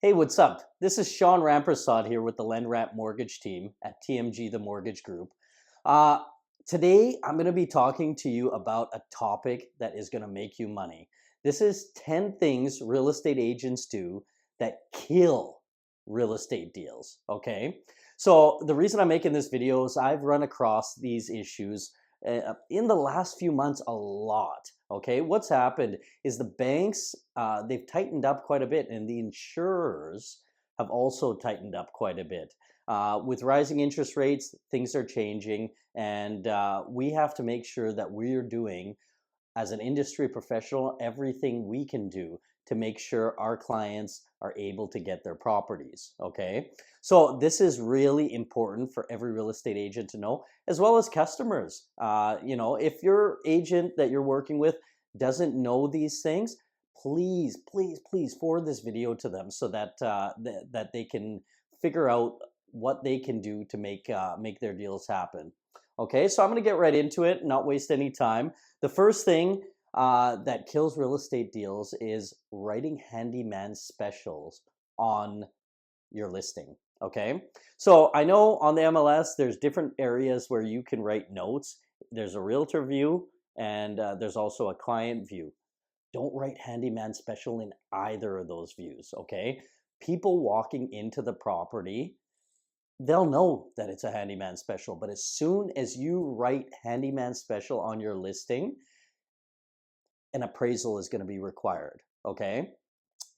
Hey, what's up? This is Sean Rampersaud here with the LendRamp Mortgage team at TMG, the Mortgage Group. Uh, Today, I'm going to be talking to you about a topic that is going to make you money. This is 10 things real estate agents do that kill real estate deals. Okay. So, the reason I'm making this video is I've run across these issues in the last few months a lot. Okay. What's happened is the banks, they've tightened up quite a bit, and the insurers have also tightened up quite a bit. With rising interest rates, things are changing, and we have to make sure that we're doing, as an industry professional, everything we can do to make sure our clients are able to get their properties. Okay. So, this is really important for every real estate agent to know, as well as customers. If your agent that you're working with doesn't know these things, please, please, please forward this video to them so that that they can figure out what they can do to make their deals happen. Okay, so I'm going to get right into it, not waste any time. The first thing that kills real estate deals is writing handyman specials on your listing. Okay, so I know on the MLS there's different areas where you can write notes. There's a realtor view, and there's also a client view. Don't write handyman special in either of those views. Okay, people walking into the property, they'll know that it's a handyman special, but as soon as you write handyman special on your listing, an appraisal is going to be required. Okay,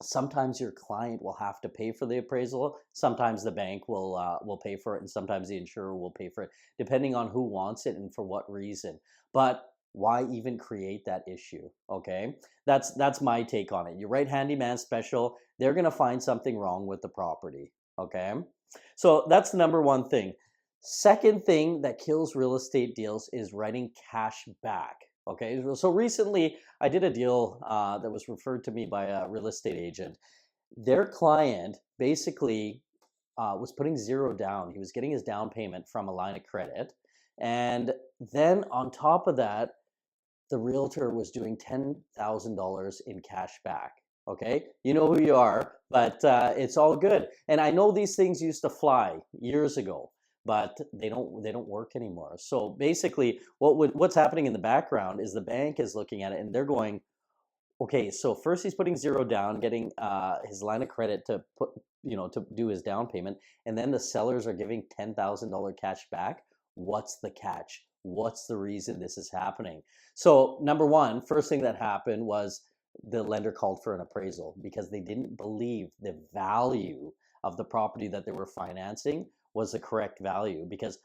sometimes your client will have to pay for the appraisal, sometimes the bank will pay for it, and sometimes the insurer will pay for it, depending on who wants it and for what reason. But why even create that issue? Okay, that's my take on it. You write handyman special, they're going to find something wrong with the property. Okay, so that's the number one thing. Second thing that kills real estate deals is writing cash back. Okay, so recently I did a deal that was referred to me by a real estate agent. Their client basically was putting zero down. He was getting his down payment from a line of credit. And then on top of that, the realtor was doing $10,000 in cash back. Okay, you know who you are, but it's all good. And I know these things used to fly years ago, but they don't work anymore. So basically, what's happening in the background is the bank is looking at it and they're going, okay, so first he's putting zero down, getting his line of credit to put, to do his down payment, and then the sellers are giving $10,000 cash back. What's the catch? What's the reason this is happening? So number one, first thing that happened was the lender called for an appraisal because they didn't believe the value of the property that they were financing was the correct value, because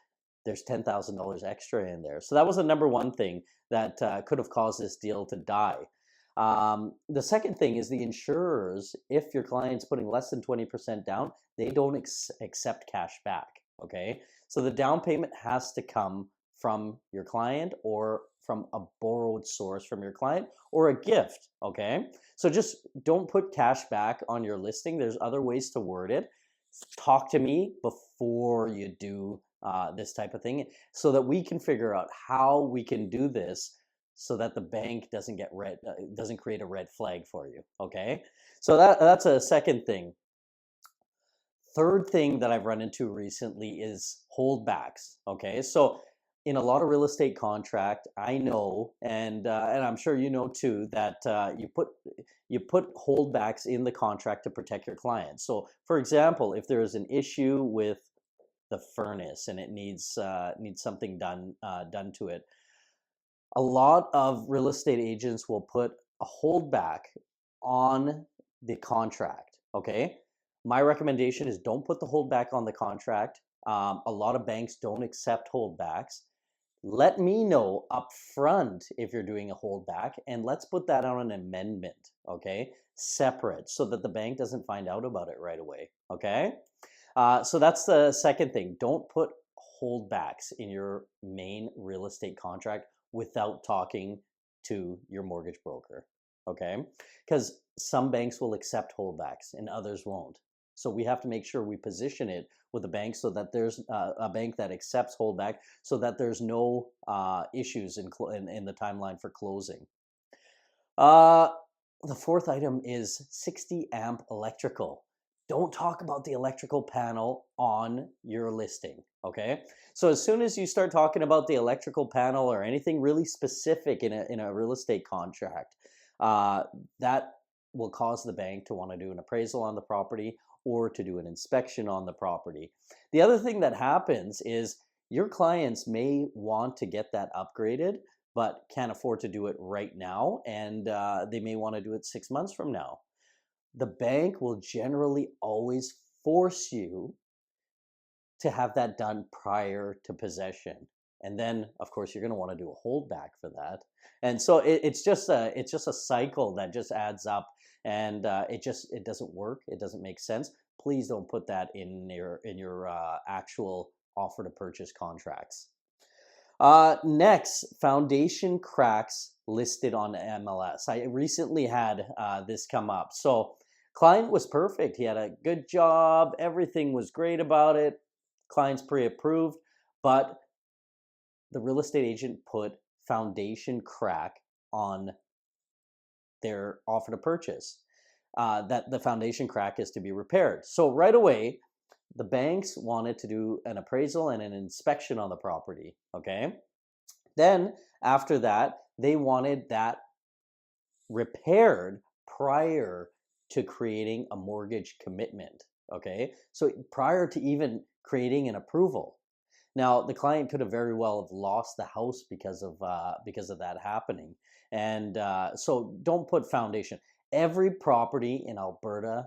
there's $10,000 extra in there. So that was the number one thing that could have caused this deal to die. The second thing is the insurers, if your client's putting less than 20% down, they don't accept cash back. Okay. So the down payment has to come from your client or from a borrowed source from your client or a gift. Okay. So just don't put cash back on your listing. There's other ways to word it. Talk to me before you do this type of thing so that we can figure out how we can do this so that the bank doesn't create a red flag for you. Okay, so that's a second thing. Third thing that I've run into recently is holdbacks. Okay, so in a lot of real estate contract, I know, and I'm sure you know too, that you put holdbacks in the contract to protect your client. So, for example, if there is an issue with the furnace and it needs something done to it, a lot of real estate agents will put a holdback on the contract. Okay. My recommendation is don't put the holdback on the contract. A lot of banks don't accept holdbacks. Let me know upfront if you're doing a holdback, and let's put that on an amendment. Okay. Separate so that the bank doesn't find out about it right away. Okay. So that's the second thing. Don't put holdbacks in your main real estate contract without talking to your mortgage broker. Okay, because some banks will accept holdbacks and others won't. So we have to make sure we position it with a bank so that there's a bank that accepts holdback, so that there's no issues in the timeline for closing. Uh, the fourth item is 60 amp electrical. don't talk about the electrical panel on your listing. Okay. So as soon as you start talking about the electrical panel or anything really specific in a real estate contract, uh, that will cause the bank to want to do an appraisal on the property or to do an inspection on the property. The other thing that happens is your clients may want to get that upgraded, but can't afford to do it right now. And they may want to do it 6 months from now. The bank will generally always force you to have that done prior to possession. And then of course you're going to want to do a holdback for that. And so it's just a cycle that just adds up, and it doesn't work. It doesn't make sense. Please don't put that in your actual offer to purchase contracts. Next, foundation cracks listed on MLS. I recently had this come up. So, client was perfect. He had a good job. Everything was great about it. Client's pre-approved, but the real estate agent put foundation crack on their offer to purchase. That the foundation crack is to be repaired. So right away, the banks wanted to do an appraisal and an inspection on the property. Okay. Then after that, they wanted that repaired prior to creating a mortgage commitment. Okay. So prior to even creating an approval. Now, the client could have very well have lost the house because of that happening. And so don't put foundation. Every property in Alberta,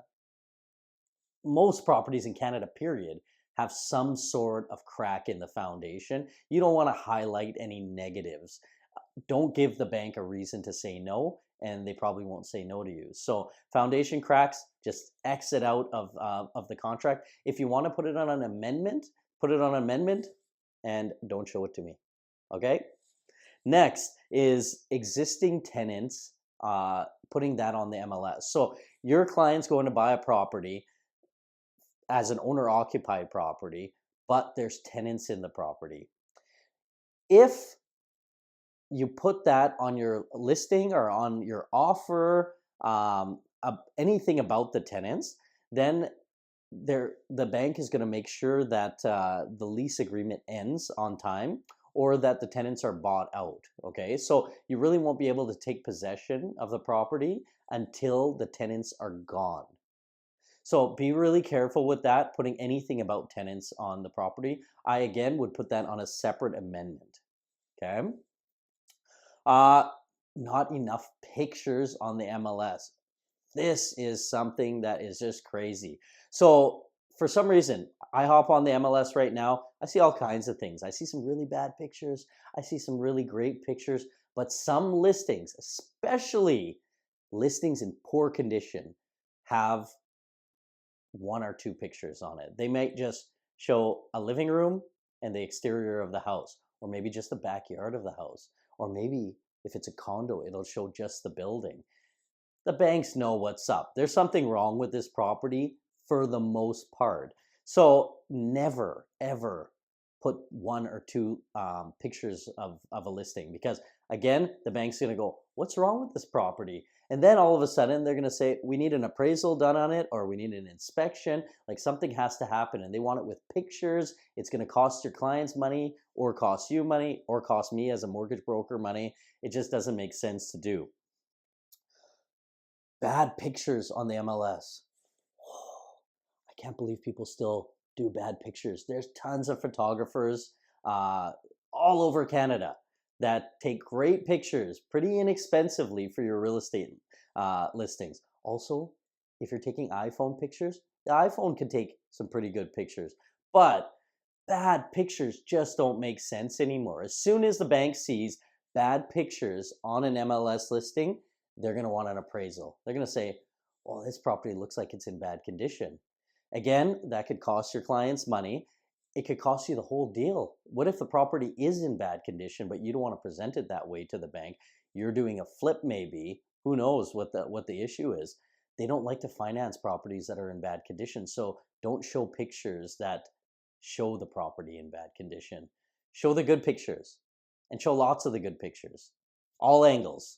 most properties in Canada, period, have some sort of crack in the foundation. You don't want to highlight any negatives. Don't give the bank a reason to say no, and they probably won't say no to you. So foundation cracks, just exit out of the contract. If you want to put it on an amendment, put it on an amendment, and don't show it to me. Okay. Next is existing tenants, putting that on the MLS. So your client's going to buy a property as an owner occupied property, but there's tenants in the property. If you put that on your listing or on your offer, anything about the tenants, then the bank is going to make sure that the lease agreement ends on time, or that the tenants are bought out. Okay, so you really won't be able to take possession of the property until the tenants are gone. So be really careful with that, putting anything about tenants on the property. I again would put that on a separate amendment. Okay. Uh, Not enough pictures on the MLS. This is something that is just crazy. So for some reason, I hop on the MLS right now. I see all kinds of things. I see some really bad pictures. I see some really great pictures. But some listings, especially listings in poor condition, have one or two pictures on it. They might just show a living room and the exterior of the house, or maybe just the backyard of the house, or maybe if it's a condo, it'll show just the building. The banks know what's up. There's something wrong with this property for the most part. So never, ever put one or two pictures of a listing, because again, the bank's going to go, what's wrong with this property? And then all of a sudden they're going to say, we need an appraisal done on it, or we need an inspection. Like something has to happen, and they want it with pictures. It's going to cost your clients money, or cost you money, or cost me as a mortgage broker money. It just doesn't make sense to do. Bad pictures on the MLS. I can't believe people still do bad pictures. There's tons of photographers uh, all over Canada that take great pictures pretty inexpensively for your real estate listings. Also, if you're taking iPhone pictures, the iPhone can take some pretty good pictures, but bad pictures just don't make sense anymore. As soon as the bank sees bad pictures on an MLS listing, they're going to want an appraisal. They're going to say, well, this property looks like it's in bad condition. Again, that could cost your clients money. It could cost you the whole deal. What if the property is in bad condition, but you don't want to present it that way to the bank? You're doing a flip maybe. Who knows what the issue is? They don't like to finance properties that are in bad condition. So don't show pictures that show the property in bad condition. Show the good pictures, and show lots of the good pictures, all angles.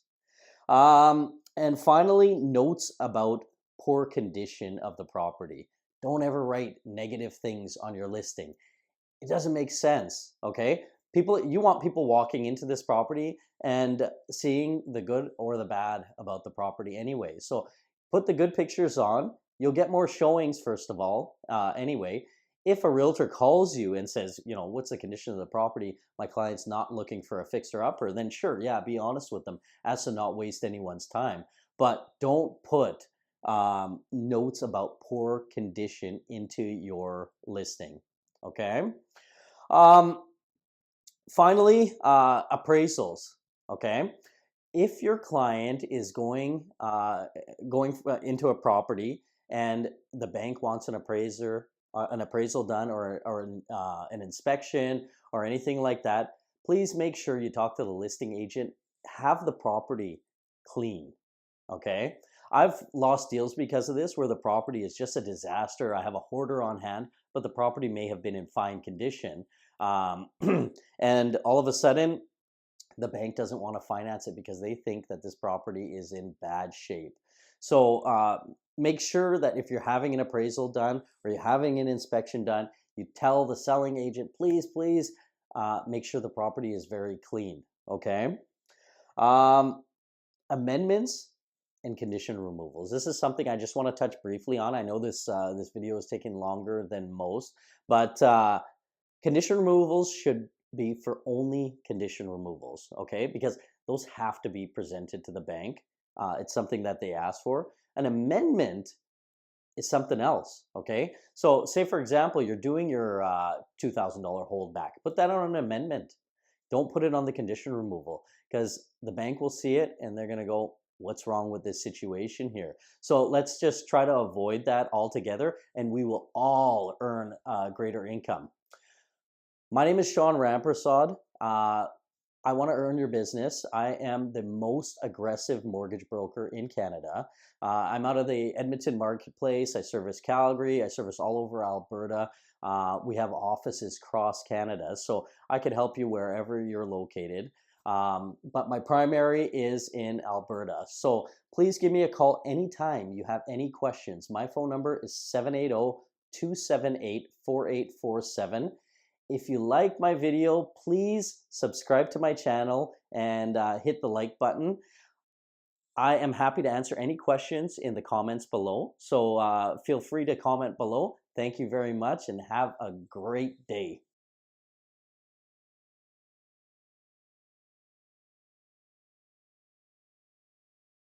And finally, notes about poor condition of the property. Don't ever write negative things on your listing. It doesn't make sense, okay? You want people walking into this property and seeing the good or the bad about the property anyway. So put the good pictures on. You'll get more showings, first of all, anyway. If a realtor calls you and says, what's the condition of the property? My client's not looking for a fixer upper, then sure, yeah, be honest with them as to not waste anyone's time. But don't put notes about poor condition into your listing, okay? Um, Finally, appraisals. Okay, if your client is going into a property and the bank wants an appraisal done, or an inspection or anything like that, please make sure you talk to the listing agent. Have the property clean. Okay. I've lost deals because of this, where the property is just a disaster. I have a hoarder on hand, but the property may have been in fine condition. Um, and all of a sudden, the bank doesn't want to finance it because they think that this property is in bad shape. So make sure that if you're having an appraisal done or you're having an inspection done, you tell the selling agent, please, make sure the property is very clean. Okay. Um, Amendments and condition removals. This is something I just want to touch briefly on. I know this video is taking longer than most, but condition removals should be for only condition removals, okay? Because those have to be presented to the bank. It's something that they ask for. An amendment is something else, okay? So say, for example, you're doing your $2,000 holdback. Put that on an amendment. Don't put it on the condition removal, because the bank will see it and they're going to go, what's wrong with this situation here? So let's just try to avoid that altogether, and we will all earn greater income. My name is Sean Rampersaud. I want to earn your business. I am the most aggressive mortgage broker in Canada. I'm out of the Edmonton marketplace. I service Calgary. I service all over Alberta. We have offices across Canada, so I could help you wherever you're located. But my primary is in Alberta. So please give me a call anytime you have any questions. My phone number is 780-278-4847. If you like my video, please subscribe to my channel and hit the like button. I am happy to answer any questions in the comments below. So feel free to comment below. Thank you very much and have a great day.